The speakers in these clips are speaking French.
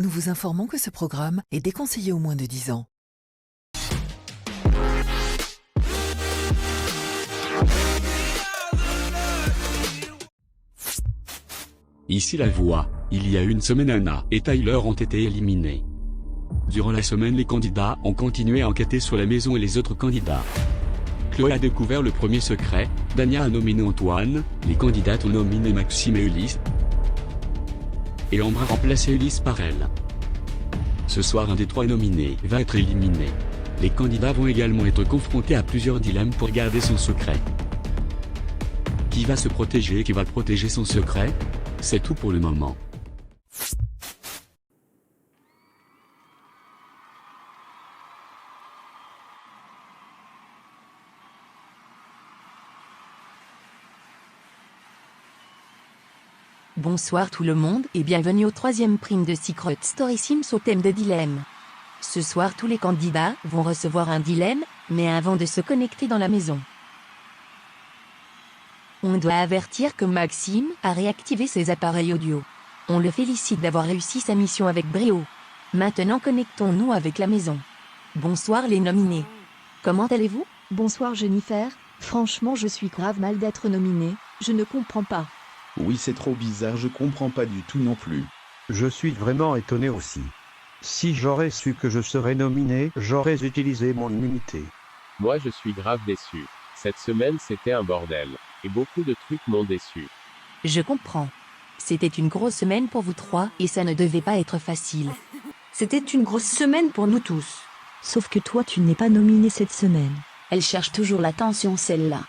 Nous vous informons que ce programme est déconseillé aux moins de 10 ans. Ici la voix. Il y a une semaine, Anna et Tyler ont été éliminés. Durant la semaine, les candidats ont continué à enquêter sur la maison et les autres candidats. Chloé a découvert le premier secret, Dania a nominé Antoine, les candidates ont nominé Maxime et Ulysse. Et Ambre a remplacé Ulysse par elle. Ce soir, un des trois nominés va être éliminé. Les candidats vont également être confrontés à plusieurs dilemmes pour garder son secret. Qui va se protéger et qui va protéger son secret? C'est tout pour le moment. Bonsoir tout le monde et bienvenue au troisième prime de Secret Story Sims au thème de dilemme. Ce soir tous les candidats vont recevoir un dilemme, mais avant de se connecter dans la maison. On doit avertir que Maxime a réactivé ses appareils audio. On le félicite d'avoir réussi sa mission avec brio. Maintenant connectons-nous avec la maison. Bonsoir les nominés. Comment allez-vous? Bonsoir Jennifer, franchement je suis grave mal d'être nominée, je ne comprends pas. Oui, c'est trop bizarre, je comprends pas du tout non plus. Je suis vraiment étonné aussi. Si j'aurais su que je serais nominé, j'aurais utilisé mon immunité. Moi je suis grave déçu. Cette semaine c'était un bordel. Et beaucoup de trucs m'ont déçu. Je comprends. C'était une grosse semaine pour vous trois et ça ne devait pas être facile. C'était une grosse semaine pour nous tous. Sauf que toi tu n'es pas nominé cette semaine. Elle cherche toujours l'attention celle-là.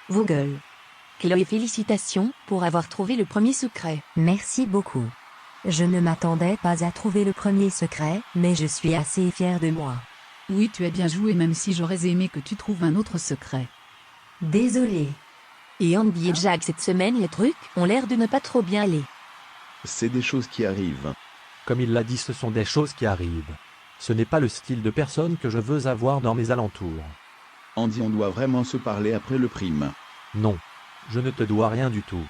Vos gueules. Chloé, félicitations pour avoir trouvé le premier secret. Merci beaucoup. Je ne m'attendais pas à trouver le premier secret, mais je suis assez fière de moi. Oui, tu as bien joué même si j'aurais aimé que tu trouves un autre secret. Désolée. Et Andy et Jack cette semaine les trucs ont l'air de ne pas trop bien aller. C'est des choses qui arrivent. Comme il l'a dit, ce sont des choses qui arrivent. Ce n'est pas le style de personne que je veux avoir dans mes alentours. Andy, on doit vraiment se parler après le prime. Non. Je ne te dois rien du tout.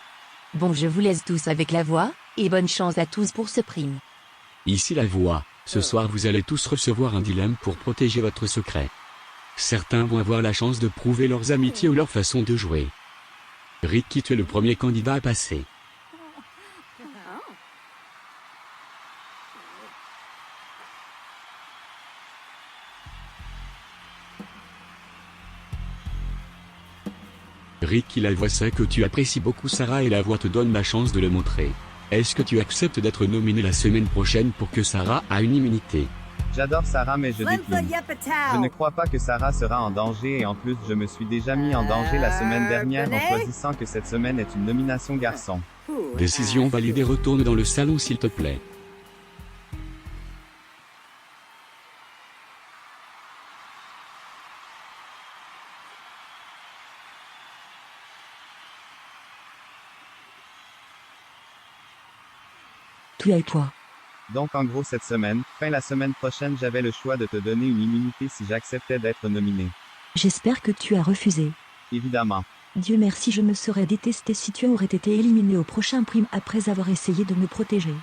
Bon, je vous laisse tous avec la voix, et bonne chance à tous pour ce prime. Ici la voix. Ce soir vous allez tous recevoir un dilemme pour protéger votre secret. Certains vont avoir la chance de prouver leurs amitiés ou leur façon de jouer. Ricky, tu es le premier candidat à passer. Ricky, la voix sait que tu apprécies beaucoup Sarah et la voix te donne la chance de le montrer. Est-ce que tu acceptes d'être nominé la semaine prochaine pour que Sarah a une immunité? J'adore Sarah mais je décline. Je ne crois pas que Sarah sera en danger et en plus je me suis déjà mis en danger la semaine dernière en choisissant que cette semaine est une nomination garçon. Décision validée, retourne dans le salon s'il te plaît. Tout est toi. Donc en gros cette semaine, fin la semaine prochaine j'avais le choix de te donner une immunité si j'acceptais d'être nominé. J'espère que tu as refusé. Évidemment. Dieu merci, je me serais détesté si tu aurais été éliminé au prochain prime après avoir essayé de me protéger.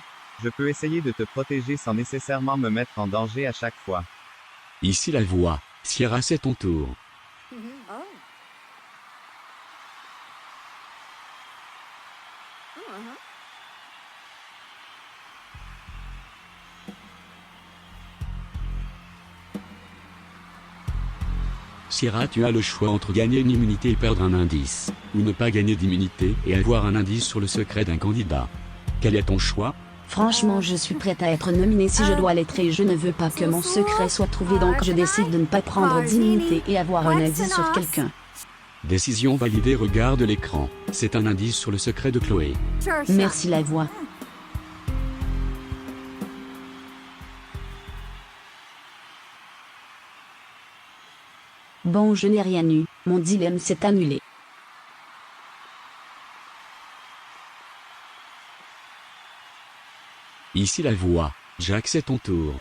Je peux essayer de te protéger sans nécessairement me mettre en danger à chaque fois. Ici la voix. Sierra, c'est ton tour. Sierra, tu as le choix entre gagner une immunité et perdre un indice, ou ne pas gagner d'immunité et avoir un indice sur le secret d'un candidat. Quel est ton choix? Franchement je suis prête à être nominée si je dois l'être et je ne veux pas que mon secret soit trouvé donc je décide de ne pas prendre d'immunité et avoir un indice sur quelqu'un. Décision validée, regarde l'écran. C'est un indice sur le secret de Chloé. Merci la voix. Bon, je n'ai rien eu, mon dilemme s'est annulé. Ici la voix. Jack, c'est ton tour.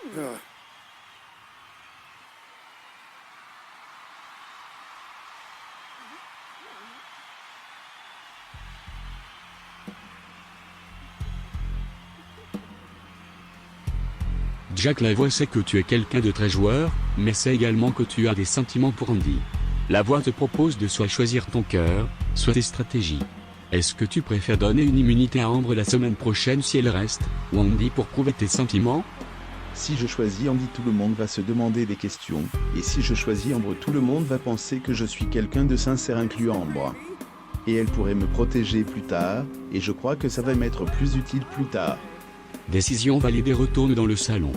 Jack la voix sait que tu es quelqu'un de très joueur, mais sait également que tu as des sentiments pour Andy. La voix te propose de soit choisir ton cœur, soit tes stratégies. Est-ce que tu préfères donner une immunité à Ambre la semaine prochaine si elle reste, ou Andy pour prouver tes sentiments? Si je choisis Andy, tout le monde va se demander des questions, et si je choisis Ambre, tout le monde va penser que je suis quelqu'un de sincère incluant Ambre. Et elle pourrait me protéger plus tard, et je crois que ça va m'être plus utile plus tard. Décision validée, retourne dans le salon.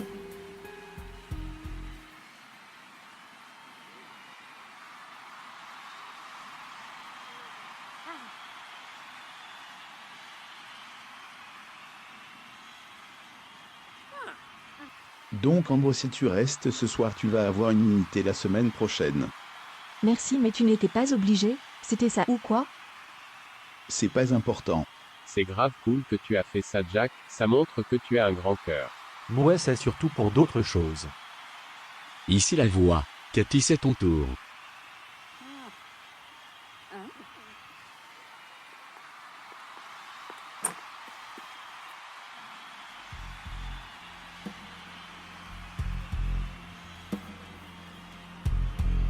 Donc Ambre, si tu restes ce soir, tu vas avoir une immunité la semaine prochaine. Merci, mais tu n'étais pas obligé, c'était ça ou quoi? C'est pas important. C'est grave cool que tu as fait ça, Jack, ça montre que tu as un grand cœur. Ouais, c'est surtout pour d'autres choses. Ici la voix. Cathy, c'est ton tour.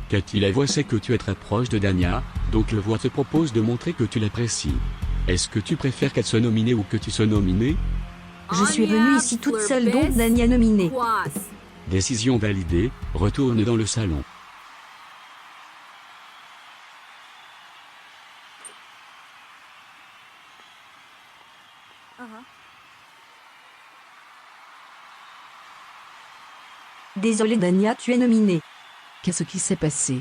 Cathy, la voix sait que tu es très proche de Dania, donc le voix te propose de montrer que tu l'apprécies. Est-ce que tu préfères qu'elle soit nominée ou que tu sois nominé? Je suis venue ici toute seule, donc Dania nominée. Décision validée, retourne dans le salon. Désolée Dania, tu es nominée. Qu'est-ce qui s'est passé?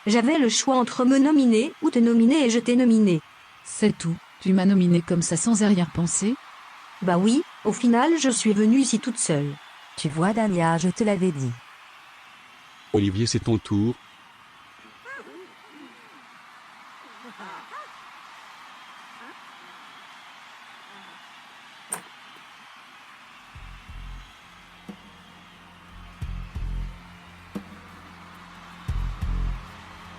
J'avais le choix entre me nominer ou te nominer et je t'ai nominé. C'est tout, tu m'as nominé comme ça sans arrière-pensée? Bah oui, au final je suis venue ici toute seule. Tu vois Dania, je te l'avais dit. Olivier, c'est ton tour.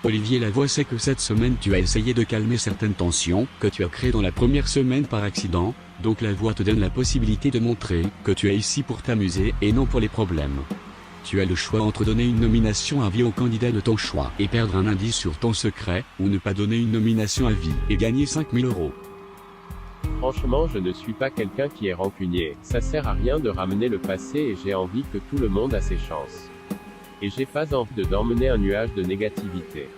Olivier, la voix sait que cette semaine tu as essayé de calmer certaines tensions que tu as créées dans la première semaine par accident, donc la voix te donne la possibilité de montrer que tu es ici pour t'amuser et non pour les problèmes. Tu as le choix entre donner une nomination à vie au candidat de ton choix et perdre un indice sur ton secret, ou ne pas donner une nomination à vie et gagner 5000 €. Franchement, je ne suis pas quelqu'un qui est rancunier, ça sert à rien de ramener le passé et j'ai envie que tout le monde a ses chances. Et j'ai pas envie d'emmener un nuage de négativité.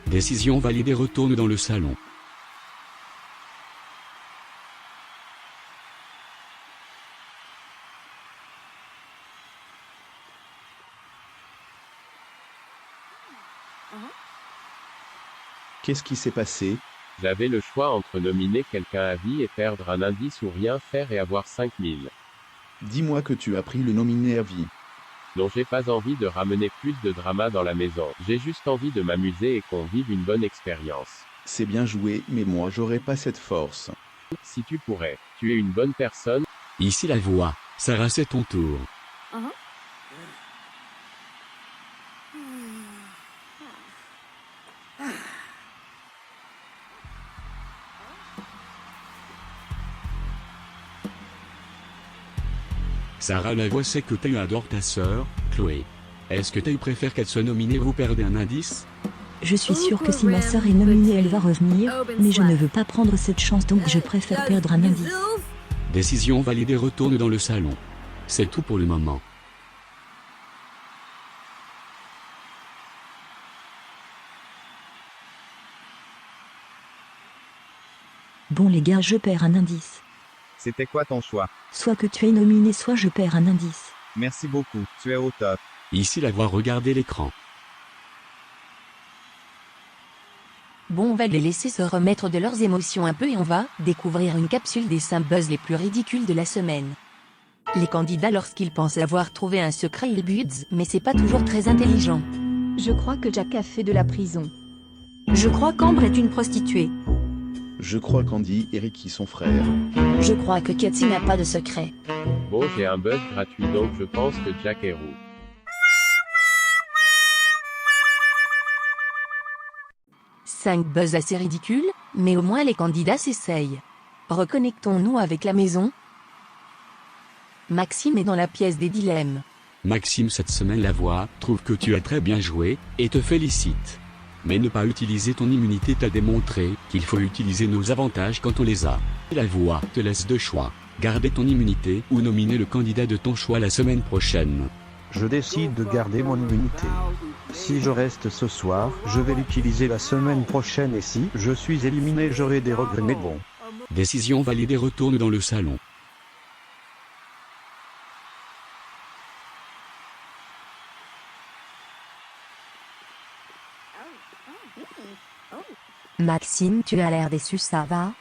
Décision validée, retourne dans le salon. Qu'est-ce qui s'est passé? J'avais le choix entre nominer quelqu'un à vie et perdre un indice ou rien faire et avoir 5000. Dis-moi que tu as pris le nominé à vie. Non, j'ai pas envie de ramener plus de drama dans la maison, j'ai juste envie de m'amuser et qu'on vive une bonne expérience. C'est bien joué, mais moi j'aurais pas cette force. Si tu pourrais, tu es une bonne personne. Ici la voix. Sarah, c'est ton tour. Sarah, la voix sait que tu adores ta sœur, Chloé. Est-ce que tu préfères qu'elle soit nominée ou vous perdez un indice? Je suis sûre que si ma sœur est nominée, elle va revenir, mais je ne veux pas prendre cette chance, donc je préfère perdre un indice. Décision validée, retourne dans le salon. C'est tout pour le moment. Bon les gars, je perds un indice. C'était quoi ton choix? Soit que tu es nominé, soit je perds un indice. Merci beaucoup, tu es au top. Ici la voix, regardez l'écran. Bon, on va les laisser se remettre de leurs émotions un peu et on va découvrir une capsule des 5 buzz les plus ridicules de la semaine. Les candidats, lorsqu'ils pensent avoir trouvé un secret, ils buzzent, mais c'est pas toujours très intelligent. Je crois que Jack a fait de la prison. Je crois qu'Ambre est une prostituée. Je crois qu'Andy et Ricky sont frères. Je crois que Cathy n'a pas de secret. Bon, j'ai un buzz gratuit donc je pense que Jack est roux. Cinq buzz assez ridicules, mais au moins les candidats s'essayent. Reconnectons-nous avec la maison. Maxime est dans la pièce des dilemmes. Maxime cette semaine la voix trouve que tu as très bien joué, et te félicite. Mais ne pas utiliser ton immunité t'a démontré qu'il faut utiliser nos avantages quand on les a. La voix te laisse deux choix. Garder ton immunité ou nominer le candidat de ton choix la semaine prochaine. Je décide de garder mon immunité. Si je reste ce soir, je vais l'utiliser la semaine prochaine et si je suis éliminé, j'aurai des regrets, mais bon. Décision validée, retourne dans le salon. Maxime, tu as l'air déçu, ça va?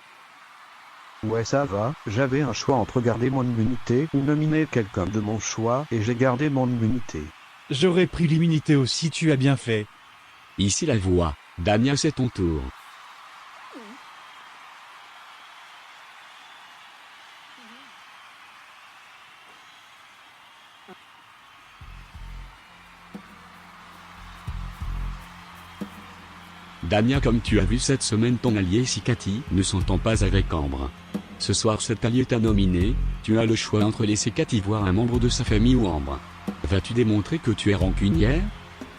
Ouais, ça va, j'avais un choix entre garder mon immunité ou nominer quelqu'un de mon choix et j'ai gardé mon immunité. J'aurais pris l'immunité aussi, tu as bien fait. Ici la voix. Damien, c'est ton tour. Damien, comme tu as vu cette semaine, ton allié Sikati ne s'entend pas avec Ambre. Ce soir cet allié t'a nominé, tu as le choix entre laisser Cathy voir un membre de sa famille ou Ambre. Vas-tu démontrer que tu es rancunière?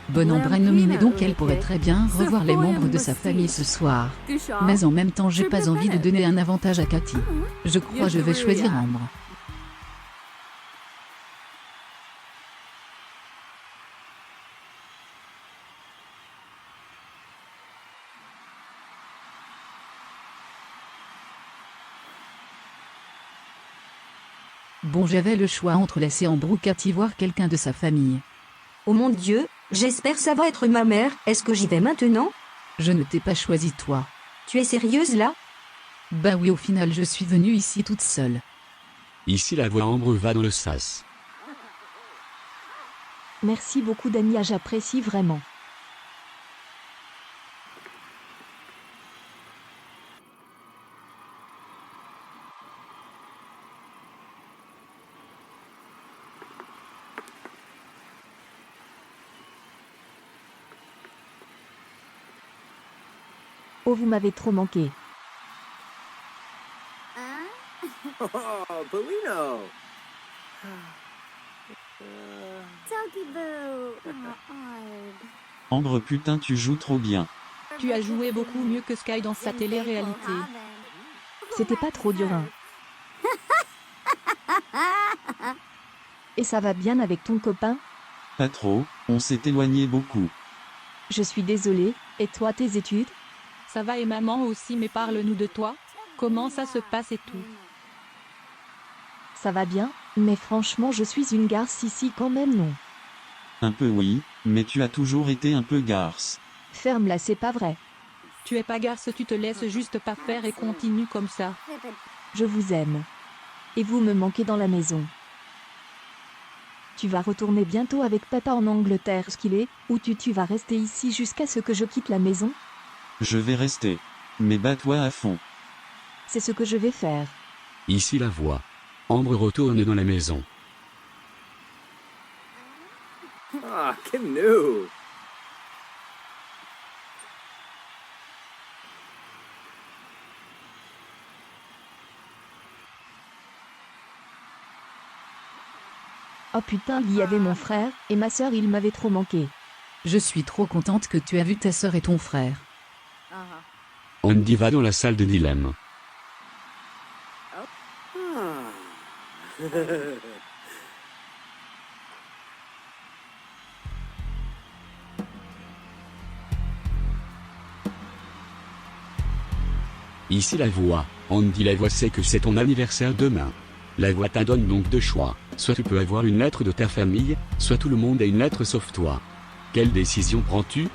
Bonne Ambre est nominée, donc elle pourrait très bien revoir les membres de sa famille ce soir. Mais en même temps j'ai pas envie de donner un avantage à Cathy. Je crois que je vais choisir Ambre. Bon, j'avais le choix entre laisser Ambre ou Cathy voir quelqu'un de sa famille. Oh mon Dieu, j'espère ça va être ma mère, est-ce que j'y vais maintenant? Je ne t'ai pas choisi toi. Tu es sérieuse là? Bah oui, au final je suis venue ici toute seule. Ici la voix. Ambre va dans le sas. Merci beaucoup Dania, j'apprécie vraiment. Oh, vous m'avez trop manqué. Oh, Polino! Ambre, putain, tu joues trop bien. Tu as joué beaucoup mieux que Sky dans sa télé-réalité. C'était pas trop dur, hein. Et ça va bien avec ton copain? Pas trop, on s'est éloigné beaucoup. Je suis désolée, et toi tes études? Ça va et maman aussi, mais parle-nous de toi. Comment ça se passe et tout? Ça va bien, mais franchement je suis une garce ici quand même, non? Un peu oui, mais tu as toujours été un peu garce. Ferme-la, c'est pas vrai. Tu es pas garce, tu te laisses juste pas faire et continue comme ça. Je vous aime. Et vous me manquez dans la maison. Tu vas retourner bientôt avec papa en Angleterre, ce qu'il est, ou tu vas rester ici jusqu'à ce que je quitte la maison? Je vais rester. Mais bats-toi à fond. C'est ce que je vais faire. Ici la voix. Ambre retourne dans la maison. Ah, canoe! Oh putain, il y avait mon frère, et ma sœur, il m'avait trop manqué. Je suis trop contente que tu as vu ta sœur et ton frère. Andy va dans la salle de dilemme. Ici la voix. Andy, la voix sait que c'est ton anniversaire demain. La voix t'en donne donc deux choix. Soit tu peux avoir une lettre de ta famille, soit tout le monde a une lettre sauf toi. Quelle décision prends-tu?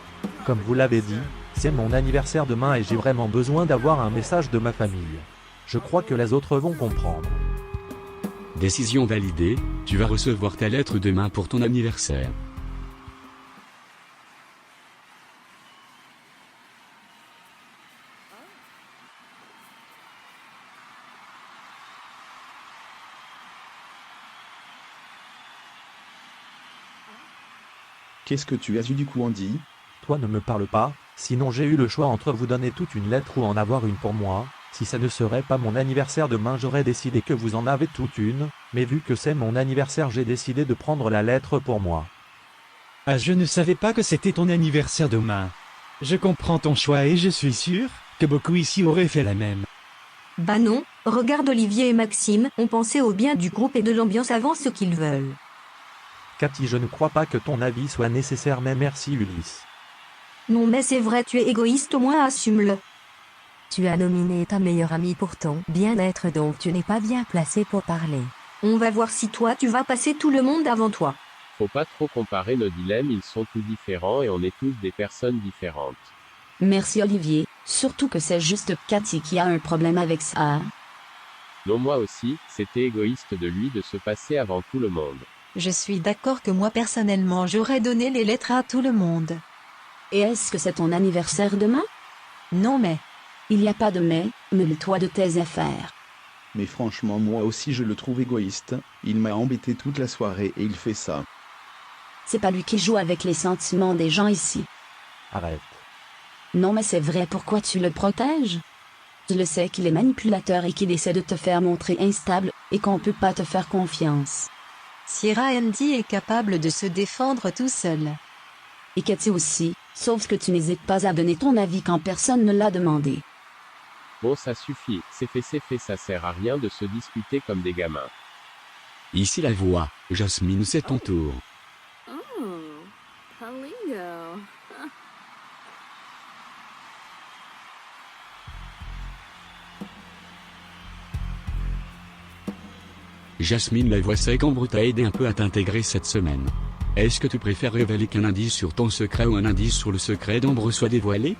Comme vous l'avez dit, c'est mon anniversaire demain et j'ai vraiment besoin d'avoir un message de ma famille. Je crois que les autres vont comprendre. Décision validée, tu vas recevoir ta lettre demain pour ton anniversaire. Qu'est-ce que tu as eu du coup, Andy? Toi ne me parle pas, sinon j'ai eu le choix entre vous donner toute une lettre ou en avoir une pour moi. Si ça ne serait pas mon anniversaire demain, j'aurais décidé que vous en avez toute une, mais vu que c'est mon anniversaire, j'ai décidé de prendre la lettre pour moi. Ah, je ne savais pas que c'était ton anniversaire demain. Je comprends ton choix et je suis sûr que beaucoup ici auraient fait la même. Bah non, regarde, Olivier et Maxime ont pensé au bien du groupe et de l'ambiance avant ce qu'ils veulent. Cathy, je ne crois pas que ton avis soit nécessaire, mais merci Ulysse. Non mais c'est vrai, tu es égoïste, au moins assume-le. Tu as nominé ta meilleure amie pour ton bien-être, donc tu n'es pas bien placé pour parler. On va voir si toi tu vas passer tout le monde avant toi. Faut pas trop comparer nos dilemmes, ils sont tous différents et on est tous des personnes différentes. Merci Olivier, surtout que c'est juste Cathy qui a un problème avec ça. Non, moi aussi, c'était égoïste de lui de se passer avant tout le monde. Je suis d'accord que moi personnellement j'aurais donné les lettres à tout le monde. Et est-ce que c'est ton anniversaire demain? Non mais... Il n'y a pas de mais, mêle-toi de tes affaires. Mais franchement, moi aussi je le trouve égoïste. Il m'a embêté toute la soirée et il fait ça. C'est pas lui qui joue avec les sentiments des gens ici. Arrête. Non mais c'est vrai, pourquoi tu le protèges? Je le sais qu'il est manipulateur et qu'il essaie de te faire montrer instable, et qu'on peut pas te faire confiance. Sierra Andy est capable de se défendre tout seul. Et Cathy aussi, sauf que tu n'hésites pas à donner ton avis quand personne ne l'a demandé. Bon, ça suffit, c'est fait, ça sert à rien de se disputer comme des gamins. Ici la voix, Jasmine, c'est ton tour. Oh, Palingo. Jasmine, la voix sec, Ambre t'a aidé un peu à t'intégrer cette semaine. Est-ce que tu préfères révéler qu'un indice sur ton secret ou un indice sur le secret d'Ambre soit dévoilé?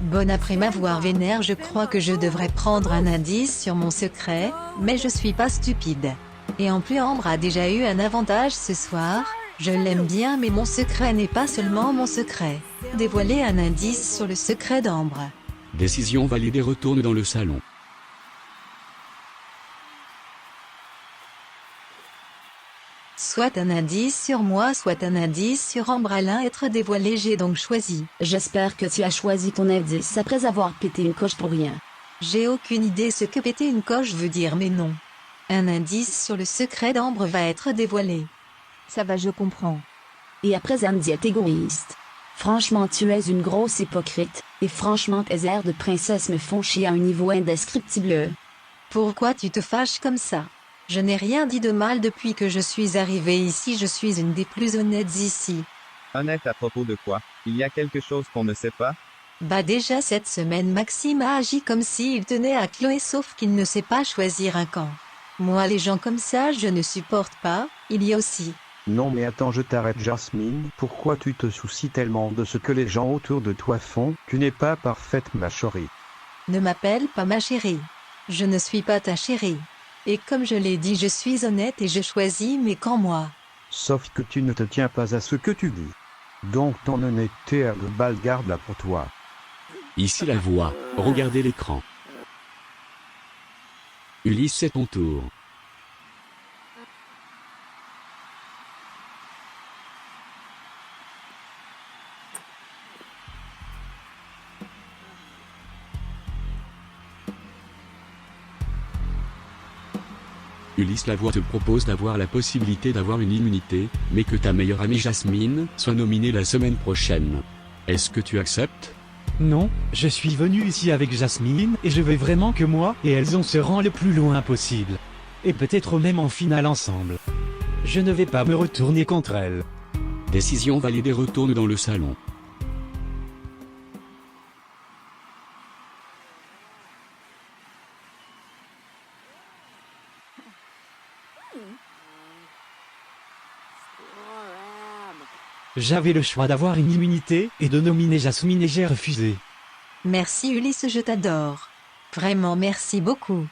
Bon, après m'avoir vénère, je crois que je devrais prendre un indice sur mon secret, mais je suis pas stupide. Et en plus, Ambre a déjà eu un avantage ce soir. Je l'aime bien, mais mon secret n'est pas seulement mon secret. Dévoiler un indice sur le secret d'Ambre. Décision validée, retourne dans le salon. Soit un indice sur moi, soit un indice sur Ambre à l'un être dévoilé, j'ai donc choisi. J'espère que tu as choisi ton indice après avoir pété une coche pour rien. J'ai aucune idée ce que péter une coche veut dire, mais non. Un indice sur le secret d'Ambre va être dévoilé. Ça va, je comprends. Et après Andy est égoïste. Franchement, tu es une grosse hypocrite, et franchement tes airs de princesse me font chier à un niveau indescriptible. Pourquoi tu te fâches comme ça? Je n'ai rien dit de mal depuis que je suis arrivée ici, je suis une des plus honnêtes ici. Honnête à propos de quoi? Il y a quelque chose qu'on ne sait pas? Bah déjà cette semaine Maxime a agi comme s'il tenait à Chloé, sauf qu'il ne sait pas choisir un camp. Moi les gens comme ça je ne supporte pas, il y a aussi... Non mais attends, je t'arrête Jasmine, pourquoi tu te soucies tellement de ce que les gens autour de toi font? Tu n'es pas parfaite ma chérie. Ne m'appelle pas ma chérie. Je ne suis pas ta chérie. Et comme je l'ai dit, je suis honnête et je choisis mes camps moi. Sauf que tu ne te tiens pas à ce que tu dis. Donc ton honnêteté à de balles, garde-la pour toi. Ici la voix, regardez l'écran. Ulysse, c'est ton tour. Ulysse, la voix te propose d'avoir la possibilité d'avoir une immunité, mais que ta meilleure amie Jasmine soit nominée la semaine prochaine. Est-ce que tu acceptes? Non, je suis venu ici avec Jasmine et je veux vraiment que moi et elles on se rend le plus loin possible. Et peut-être même en finale ensemble. Je ne vais pas me retourner contre elle. Décision validée, retourne dans le salon. J'avais le choix d'avoir une immunité et de nominer Jasmine et j'ai refusé. Merci Ulysse, je t'adore. Vraiment merci beaucoup.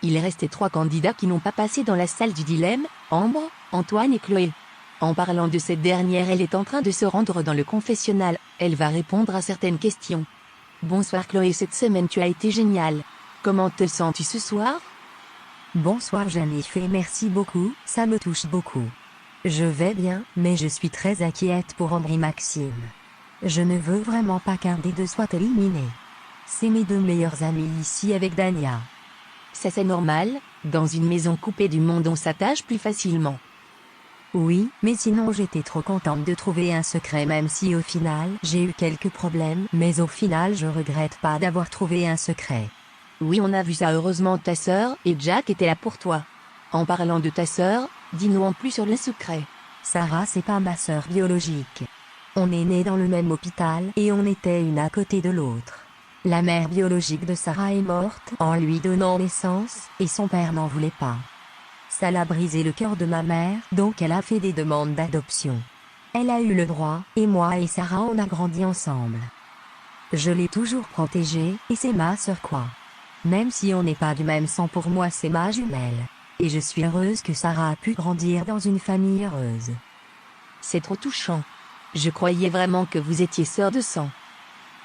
Il restait 3 candidats qui n'ont pas passé dans la salle du dilemme, Ambre, Antoine et Chloé. En parlant de cette dernière, elle est en train de se rendre dans le confessionnal, elle va répondre à certaines questions. Bonsoir Chloé, cette semaine tu as été géniale. Comment te sens-tu ce soir? Bonsoir Jennifer, merci beaucoup, ça me touche beaucoup. Je vais bien, mais je suis très inquiète pour Ambre et Maxime. Je ne veux vraiment pas qu'un des deux soit éliminé. C'est mes deux meilleurs amis ici avec Dania. Ça c'est normal, dans une maison coupée du monde on s'attache plus facilement. Oui, mais sinon j'étais trop contente de trouver un secret même si au final j'ai eu quelques problèmes, mais au final je regrette pas d'avoir trouvé un secret. Oui, on a vu ça, heureusement ta sœur et Jack étaient là pour toi. En parlant de ta sœur, dis-nous en plus sur le secret. Sarah c'est pas ma sœur biologique. On est nés dans le même hôpital et on était une à côté de l'autre. La mère biologique de Sarah est morte en lui donnant naissance, et son père n'en voulait pas. Ça l'a brisé le cœur de ma mère, donc elle a fait des demandes d'adoption. Elle a eu le droit, et moi et Sarah on a grandi ensemble. Je l'ai toujours protégée, et c'est ma sœur quoi. Même si on n'est pas du même sang, pour moi c'est ma jumelle. Et je suis heureuse que Sarah a pu grandir dans une famille heureuse. C'est trop touchant. Je croyais vraiment que vous étiez sœurs de sang.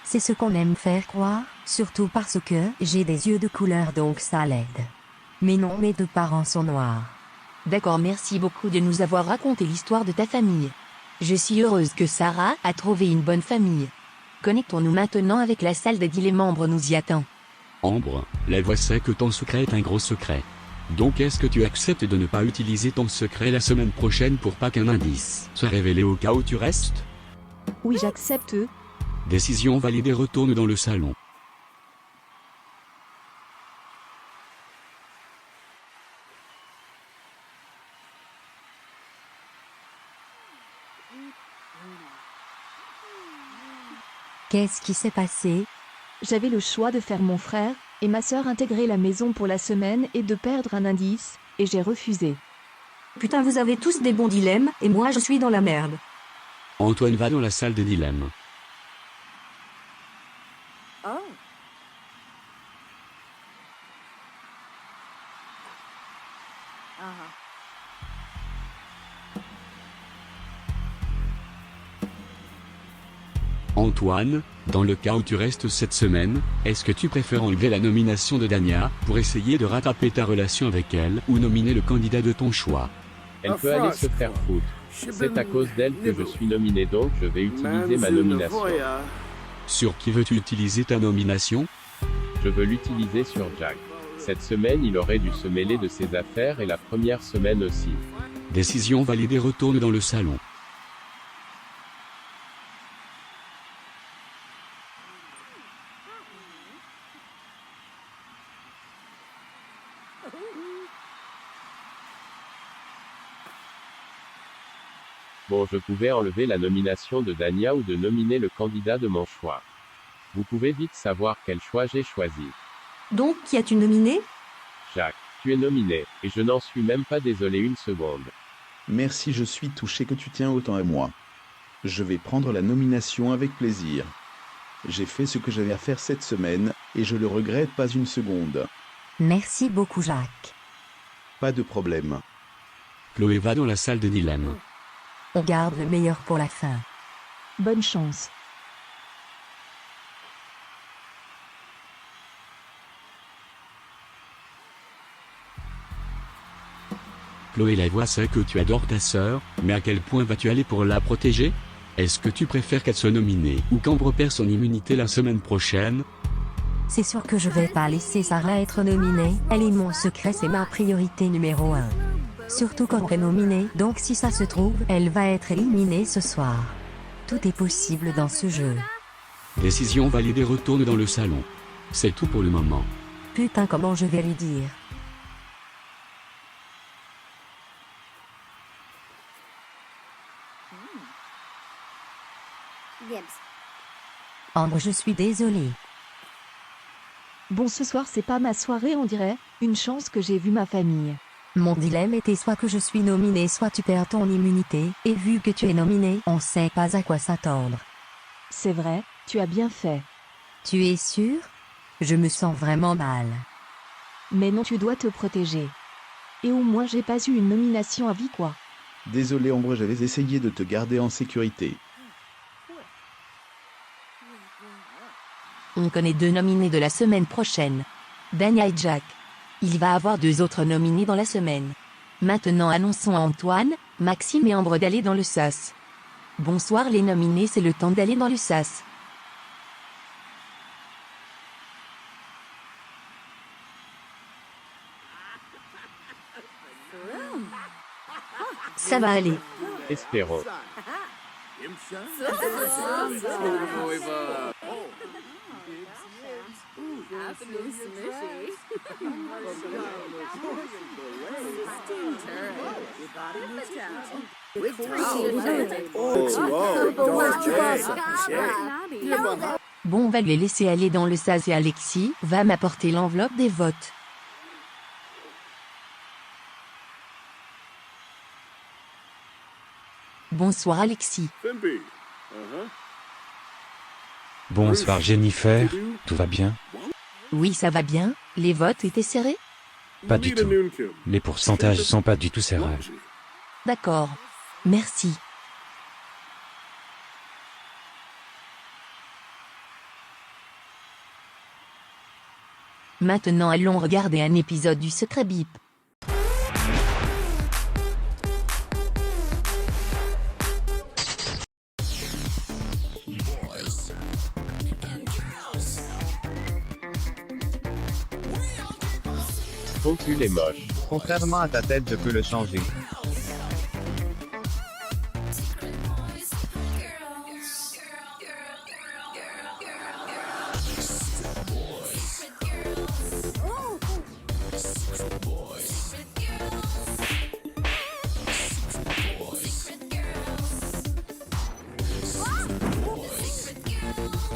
C'est ce qu'on aime faire croire, surtout parce que j'ai des yeux de couleur donc ça l'aide. Mais non, mes deux parents sont noirs. D'accord, merci beaucoup de nous avoir raconté l'histoire de ta famille. Je suis heureuse que Sarah a trouvé une bonne famille. Connectons-nous maintenant avec la salle des les membres nous y attend. Ambre, la voix sait que ton secret est un gros secret. Donc est-ce que tu acceptes de ne pas utiliser ton secret la semaine prochaine pour pas qu'un indice soit révélé au cas où tu restes? Oui, j'accepte. Décision validée, retourne dans le salon. Qu'est-ce qui s'est passé? J'avais le choix de faire mon frère et ma sœur intégrer la maison pour la semaine et de perdre un indice, et j'ai refusé. Putain, vous avez tous des bons dilemmes, et moi je suis dans la merde. Antoine va dans la salle des dilemmes. Oh. Antoine, dans le cas où tu restes cette semaine, est-ce que tu préfères enlever la nomination de Dania pour essayer de rattraper ta relation avec elle ou nominer le candidat de ton choix? Elle peut aller se faire foutre. C'est à cause d'elle que je suis nominé, donc je vais utiliser ma nomination. Sur qui veux-tu utiliser ta nomination? Je veux l'utiliser sur Jack. Cette semaine il aurait dû se mêler de ses affaires et la première semaine aussi. Décision validée, retourne dans le salon. Bon, je pouvais enlever la nomination de Dania ou de nominer le candidat de mon choix. Vous pouvez vite savoir quel choix j'ai choisi. Donc, qui as-tu nominé? Jacques, tu es nominé, et je n'en suis même pas désolé une seconde. Merci, je suis touché que tu tiens autant à moi. Je vais prendre la nomination avec plaisir. J'ai fait ce que j'avais à faire cette semaine, et je le regrette pas une seconde. Merci beaucoup Jacques. Pas de problème. Chloé va dans la salle des dilemmes. On garde le meilleur pour la fin. Bonne chance. Chloé, la voix sait que tu adores ta sœur, mais à quel point vas-tu aller pour la protéger? Est-ce que tu préfères qu'elle soit nominée ou qu'Ambre perd son immunité la semaine prochaine? C'est sûr que je vais pas laisser Sarah être nominée, elle est mon secret, c'est ma priorité numéro 1. Surtout quand elle est nominée, donc si ça se trouve, elle va être éliminée ce soir. Tout est possible dans ce jeu. Décision validée, retourne dans le salon. C'est tout pour le moment. Putain, comment je vais lui dire? Ambre, je suis désolée. Bon, ce soir c'est pas ma soirée on dirait, une chance que j'ai vu ma famille. Mon dilemme était soit que je suis nominée, soit tu perds ton immunité, et vu que tu es nominée, on sait pas à quoi s'attendre. C'est vrai, tu as bien fait. Tu es sûr? Je me sens vraiment mal. Mais non, tu dois te protéger. Et au moins j'ai pas eu une nomination à vie quoi. Désolé Ambre, j'avais essayé de te garder en sécurité. On connaît 2 nominés de la semaine prochaine. Dania et Jack. Il va avoir 2 autres nominés dans la semaine. Maintenant annonçons à Antoine, Maxime et Ambre d'aller dans le sas. Bonsoir les nominés, c'est le temps d'aller dans le sas. Ça va aller. Espérons. Bon, on va les laisser aller dans le sas et Alexis va m'apporter l'enveloppe des votes. Bonsoir Alexis. Bonsoir Jennifer, tout va bien? Oui, ça va bien. Les votes étaient serrés? Pas du tout. Les pourcentages sont pas du tout serrés. D'accord. Merci. Maintenant allons regarder un épisode du Secret Bip. Ton pull est moche. Contrairement à ta tête, je peux le changer.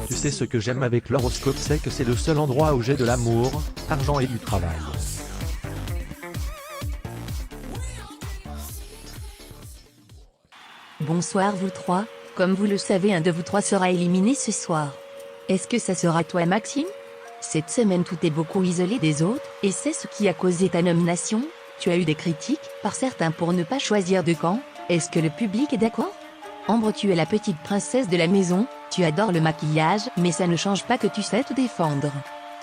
Tu sais ce que j'aime avec l'horoscope, c'est que c'est le seul endroit où j'ai de l'amour, argent et du travail. Bonsoir vous trois. Comme vous le savez, un de vous trois sera éliminé ce soir. Est-ce que ça sera toi Maxime? Cette semaine tout est beaucoup isolé des autres, et c'est ce qui a causé ta nomination. Tu as eu des critiques, par certains pour ne pas choisir de camp. Est-ce que le public est d'accord? Ambre, tu es la petite princesse de la maison, tu adores le maquillage, mais ça ne change pas que tu sais te défendre.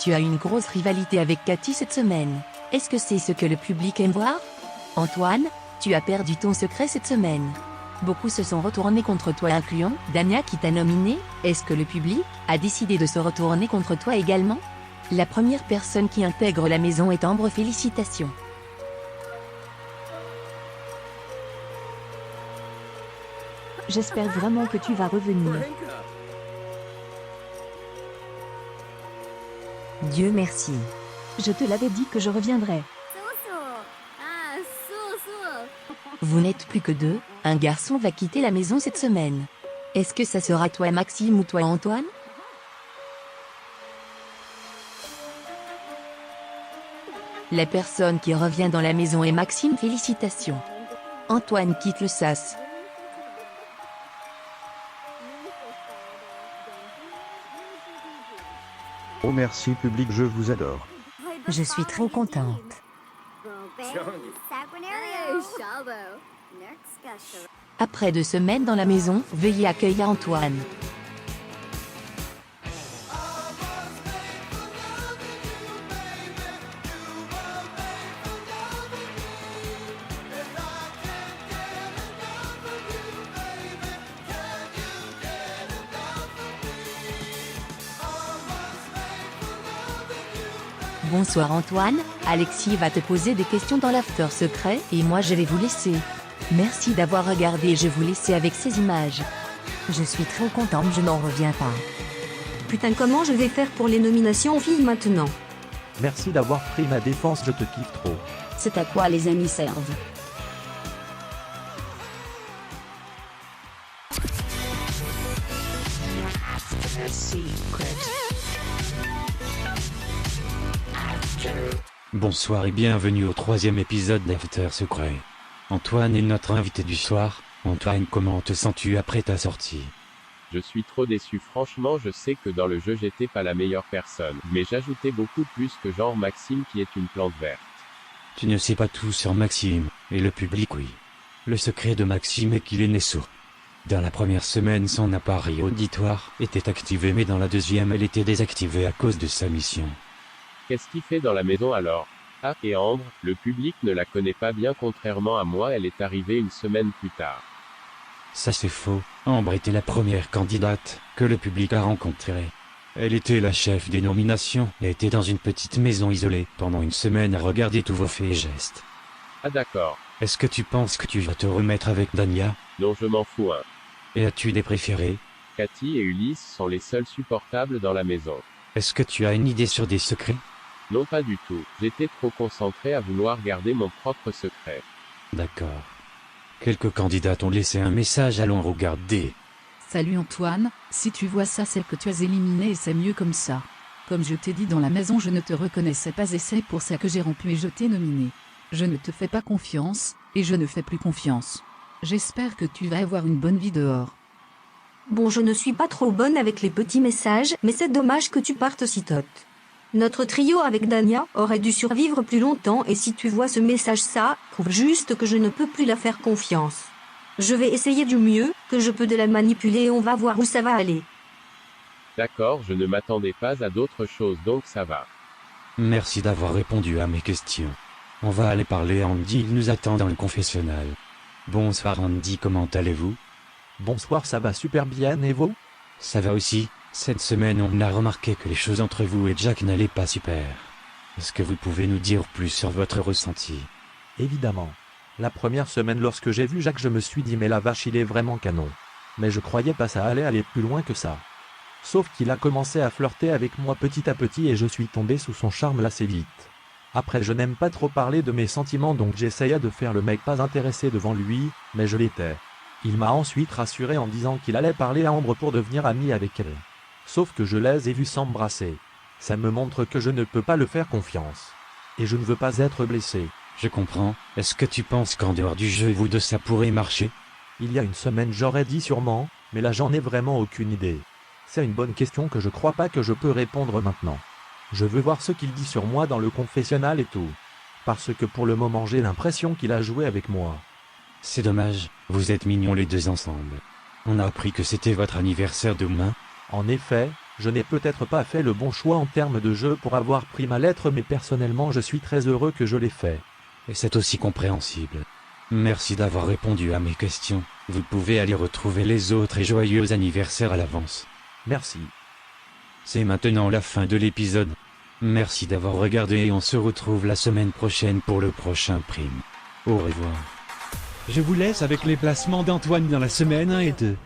Tu as une grosse rivalité avec Cathy cette semaine. Est-ce que c'est ce que le public aime voir? Antoine, tu as perdu ton secret cette semaine. Beaucoup se sont retournés contre toi incluant Dania qui t'a nominé. Est-ce que le public a décidé de se retourner contre toi également? La première personne qui intègre la maison est Ambre, félicitations. J'espère vraiment que tu vas revenir. Dieu merci. Je te l'avais dit que je reviendrais. Vous n'êtes plus que deux, un garçon va quitter la maison cette semaine. Est-ce que ça sera toi Maxime ou toi Antoine? La personne qui revient dans la maison est Maxime, félicitations. Antoine quitte le sas. Oh merci public, je vous adore. Je suis trop contente. Après 2 semaines dans la maison, veuillez accueillir Antoine. Bonsoir Antoine, Alexis va te poser des questions dans l'after secret et moi je vais vous laisser. Merci d'avoir regardé, je vous laisse avec ces images. Je suis trop contente, je n'en reviens pas. Putain, comment je vais faire pour les nominations filles maintenant? Merci d'avoir pris ma défense, je te kiffe trop. C'est à quoi les amis servent. Bonsoir et bienvenue au 3e épisode d'After Secret. Antoine est notre invité du soir. Antoine, comment te sens-tu après ta sortie? Je suis trop déçu, franchement. Je sais que dans le jeu j'étais pas la meilleure personne, mais j'ajoutais beaucoup plus que genre Maxime qui est une plante verte. Tu ne sais pas tout sur Maxime, et le public oui. Le secret de Maxime est qu'il est né sourd. Dans la première semaine son appareil auditoire était activé, mais dans la deuxième elle était désactivée à cause de sa mission. Qu'est-ce qu'il fait dans la maison alors? Ah, et Ambre, le public ne la connaît pas bien, contrairement à moi, elle est arrivée une semaine plus tard. Ça c'est faux, Ambre était la première candidate que le public a rencontrée. Elle était la chef des nominations et était dans une petite maison isolée pendant une semaine à regarder tous vos faits et gestes. Ah d'accord. Est-ce que tu penses que tu vas te remettre avec Dania? Non, je m'en fous, hein. Et as-tu des préférés? Cathy et Ulysse sont les seuls supportables dans la maison. Est-ce que tu as une idée sur des secrets? Non, pas du tout. J'étais trop concentré à vouloir garder mon propre secret. D'accord. Quelques candidats ont laissé un message, allons regarder. Salut Antoine, si tu vois ça c'est que tu as éliminé et c'est mieux comme ça. Comme je t'ai dit dans la maison, je ne te reconnaissais pas et c'est pour ça que j'ai rompu et je t'ai nominé. Je ne te fais pas confiance, et je ne fais plus confiance. J'espère que tu vas avoir une bonne vie dehors. Bon, je ne suis pas trop bonne avec les petits messages, mais c'est dommage que tu partes si tôt. Notre trio avec Dania aurait dû survivre plus longtemps et si tu vois ce message, ça prouve juste que je ne peux plus la faire confiance. Je vais essayer du mieux que je peux de la manipuler et on va voir où ça va aller. D'accord, je ne m'attendais pas à d'autres choses donc ça va. Merci d'avoir répondu à mes questions. On va aller parler à Andy, il nous attend dans le confessionnal. Bonsoir Andy, comment allez-vous? Bonsoir, ça va super bien et vous? Ça va aussi. Cette semaine on a remarqué que les choses entre vous et Jack n'allaient pas super. Est-ce que vous pouvez nous dire plus sur votre ressenti? Évidemment. La première semaine lorsque j'ai vu Jack je me suis dit mais la vache il est vraiment canon. Mais je croyais pas ça allait aller plus loin que ça. Sauf qu'il a commencé à flirter avec moi petit à petit et je suis tombé sous son charme assez vite. Après je n'aime pas trop parler de mes sentiments donc j'essayais de faire le mec pas intéressé devant lui, mais je l'étais. Il m'a ensuite rassuré en disant qu'il allait parler à Ambre pour devenir ami avec elle. Sauf que je les ai vus s'embrasser. Ça me montre que je ne peux pas le faire confiance. Et je ne veux pas être blessé. Je comprends. Est-ce que tu penses qu'en dehors du jeu vous deux ça pourrait marcher? Il y a une semaine j'aurais dit sûrement, mais là j'en ai vraiment aucune idée. C'est une bonne question que je crois pas que je peux répondre maintenant. Je veux voir ce qu'il dit sur moi dans le confessionnal et tout. Parce que pour le moment j'ai l'impression qu'il a joué avec moi. C'est dommage, vous êtes mignons les deux ensemble. On a appris que c'était votre anniversaire demain. En effet, je n'ai peut-être pas fait le bon choix en termes de jeu pour avoir pris ma lettre mais personnellement je suis très heureux que je l'ai fait. Et c'est aussi compréhensible. Merci d'avoir répondu à mes questions. Vous pouvez aller retrouver les autres et joyeux anniversaire à l'avance. Merci. C'est maintenant la fin de l'épisode. Merci d'avoir regardé et on se retrouve la semaine prochaine pour le prochain prime. Au revoir. Je vous laisse avec les placements d'Antoine dans la semaine 1 et 2.